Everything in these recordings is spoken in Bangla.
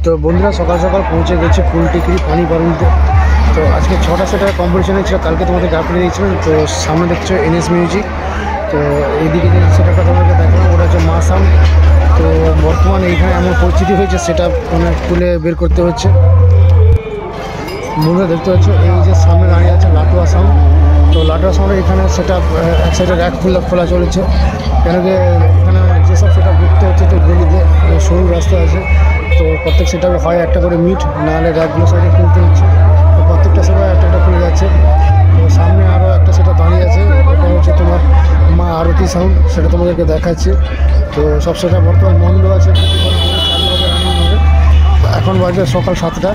তো বন্ধুরা সকাল সকাল পৌঁছে গেছি ফুলটিকরি পানি বারুনিতে। তো আজকে 6টা সেটার কম্পিটিশন ছিল, কালকে তোমাদেরকে আপডেট দিয়েছিলাম। তো সামনে দেখছো এনএস মিউজিক। তো এইদিকে যে সেটাটা তোমাদেরকে দেখলাম ওটা হচ্ছে মা সাউন্ড। তো বর্তমানে এইখানে এমন পরিস্থিতি হয়েছে সেটা মানে তুলে বের করতে হচ্ছে। বন্ধুরা দেখতে পাচ্ছ এই যে সামনে দাঁড়িয়ে আছে লাটুয়া সাউন্ড। তো লাটুয়া সাউন্ডের এখানে সেটা এক সাইডে র্যাক খোলা চলেছে, কেন কি এখানে যেসব সেটা ঘুরতে হচ্ছে তো গলিতে সরু রাস্তা আছে। তো প্রত্যেক সেটা হয় একটা করে মিট, নাহলে র্যাকগুলো সাইডে খুলতে হচ্ছে। তো প্রত্যেকটা সেটা একটা খুলে যাচ্ছে। তো সামনে আরও একটা সেটা দাঁড়িয়ে আছে, ওটা হচ্ছে তোমার মা আরতি সাউন্ড, সেটা তোমাদেরকে দেখাচ্ছি। তো সব সেটা বর্তমান বন্ধ আছে, চালু হবে, রানিং হবে। এখন বাজে সকাল 7টা।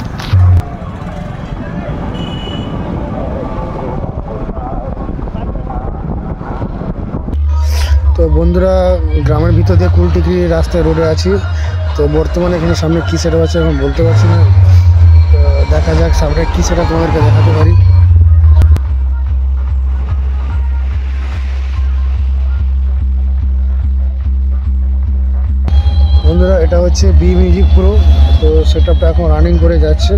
তো বন্ধুরা গ্রামের ভিতর দিয়ে কুলটিকরি রাস্তায় রোডে আছি। তো বর্তমানে এখানে সামনে কী সেটা আছে এখন বলতে পারছি না। তো দেখা যাক সামনে কী সেটা তোমাদেরকে দেখাতে পারি। বন্ধুরা এটা হচ্ছে বি মিউজিক প্রো। তো সেটআপটা এখন রানিং করে যাচ্ছে।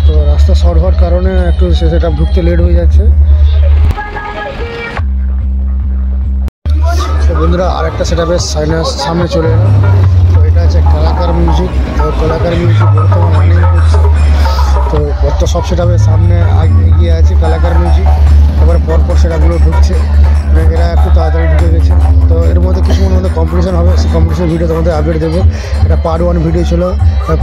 তো রাস্তা শর্ট হওয়ার কারণে একটু সেটআপ ঢুকতে লেট হয়ে যাচ্ছে। বন্ধুরা আরেকটা সেটআপের সামনে চলে এলাম। তো এটা হচ্ছে কলাকার মিউজিক। তো কলাকার মিউজিক বর্তমানে রানিং করছে। তো সব সেটআপের সামনে এগিয়ে আছে কলাকার মিউজিক। এবার পরপর সেটআপগুলো ঢুকছে, এরা একটু তাড়াতাড়ি ঢুকে গেছে। তো এর মধ্যে কিছুক্ষণ মধ্যে কম্পিটিশন হবে, সেই কম্পিটিশন ভিডিও তোমাদের আপডেট দেবো। এটা পার্ট 1 ভিডিও ছিল,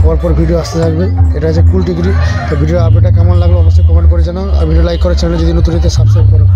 পরপর ভিডিও আসতে থাকবে। এটা হচ্ছে কুলটিকরি। তো ভিডিও আপডেটটা কেমন লাগলো অবশ্যই কমেন্ট করে জানাও, আর ভিডিও লাইক করে চ্যানেল যদি নতুন হতে সাবস্ক্রাইব করো।